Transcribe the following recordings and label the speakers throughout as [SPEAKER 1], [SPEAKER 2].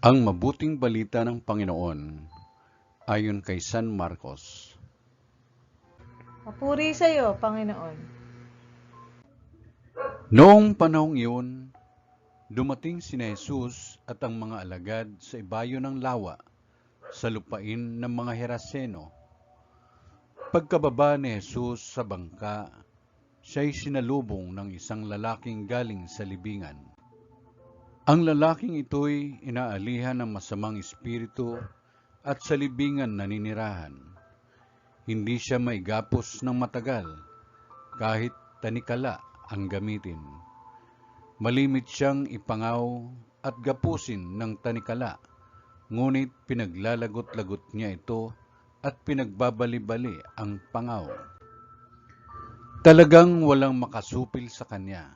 [SPEAKER 1] Ang mabuting balita ng Panginoon ayon kay San Marcos.
[SPEAKER 2] Papuri sa iyo, Panginoon.
[SPEAKER 1] Noong panahong iyon, dumating sina Jesus at ang mga alagad sa ibayo ng lawa sa lupain ng mga Heraseno. Pagkababa ni Jesus sa bangka, siya'y sinalubong ng isang lalaking galing sa libingan. Ang lalaking ito'y inaalihan ng masamang espiritu at sa libingan naninirahan. Hindi siya maigapos ng matagal, kahit tanikala ang gamitin. Malimit siyang ipangaw at gapusin ng tanikala, ngunit pinaglalagot-lagot niya ito at pinagbabali-bali ang pangaw. Talagang walang makasupil sa kanya.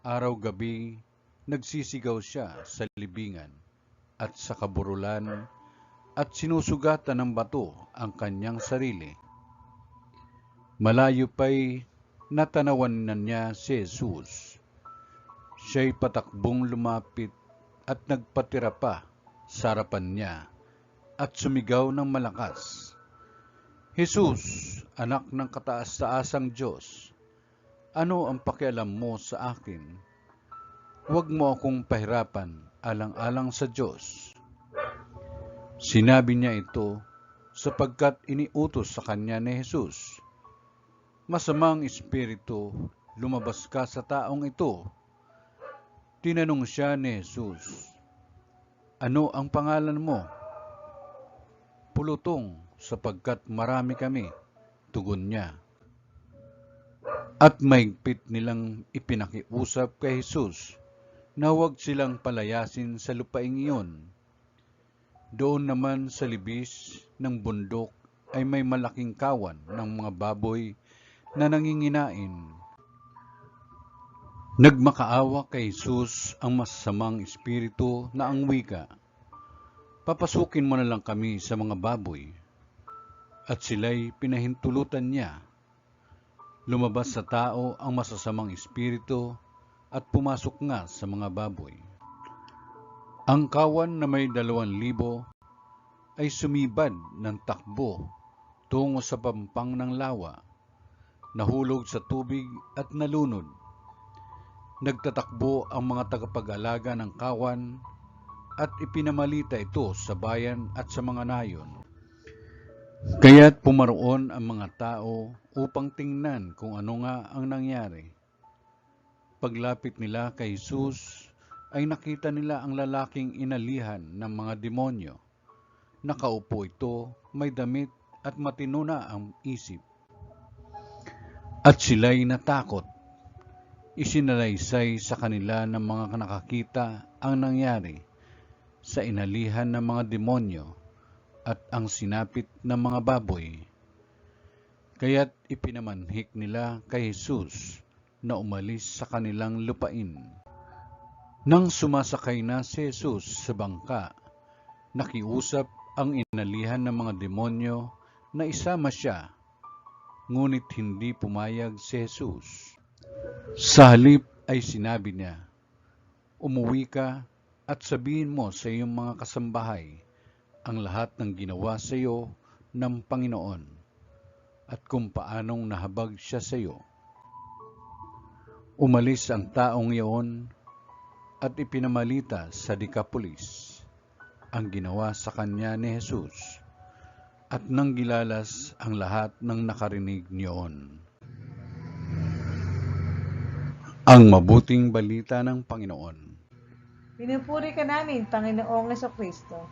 [SPEAKER 1] Araw-gabi, nagsisigaw siya sa libingan at sa kaburulan at sinusugatan ng bato ang kanyang sarili. Malayo pa'y natanawan na niya si Jesus. Siya'y patakbong lumapit at nagpatira pa sa harapan niya at sumigaw ng malakas, "Jesus, anak ng kataas-taasang Diyos, ano ang pakialam mo sa akin? Huwag mo akong pahirapan alang-alang sa Diyos." Sinabi niya ito sapagkat iniutos sa kanya ni Jesus. Masamang espiritu, lumabas ka sa taong ito. Tinanong siya ni Jesus, "Ano ang pangalan mo?" "Pulutong, sapagkat marami kami," tugon niya. At mahigpit nilang ipinakiusap kay Jesus na huwag silang palayasin sa lupaing iyon. Doon naman sa libis ng bundok ay may malaking kawan ng mga baboy na nanginginain. Nagmakaawa kay Jesus ang masasamang espiritu na ang wika, "Papasukin mo na lang kami sa mga baboy." At sila'y pinahintulutan niya. Lumabas sa tao ang masasamang espiritu at pumasok nga sa mga baboy. Ang kawan na may 2,000 ay sumibad ng takbo tungo sa pampang ng lawa, nahulog sa tubig at nalunod. Nagtatakbo ang mga tagapag-alaga ng kawan at ipinamalita ito sa bayan at sa mga nayon. Kaya't pumaroon ang mga tao upang tingnan kung ano nga ang nangyari. Paglapit nila kay Jesus, ay nakita nila ang lalaking inalihan ng mga demonyo. Nakaupo ito, may damit at matino na ang isip. At sila'y natakot. Isinalaysay sa kanila ng mga nakakita ang nangyari sa inalihan ng mga demonyo at ang sinapit ng mga baboy. Kaya't ipinamanhik nila kay Jesus na umalis sa kanilang lupain. Nang sumasakay na si Jesus sa bangka, nakiusap ang inalihan ng mga demonyo na isama siya, ngunit hindi pumayag si Jesus. Sa halip ay sinabi niya, "Umuwi ka at sabihin mo sa iyong mga kasambahay ang lahat ng ginawa sa iyo ng Panginoon at kung paanong nahabag siya sa iyo." Umalis ang taong iyon at ipinamalita sa Decapolis ang ginawa sa kanya ni Jesus, at nanggilalas ang lahat ng nakarinig niyon. Ang mabuting balita ng Panginoon.
[SPEAKER 2] Pinupuri ka namin, Panginoong Jesucristo.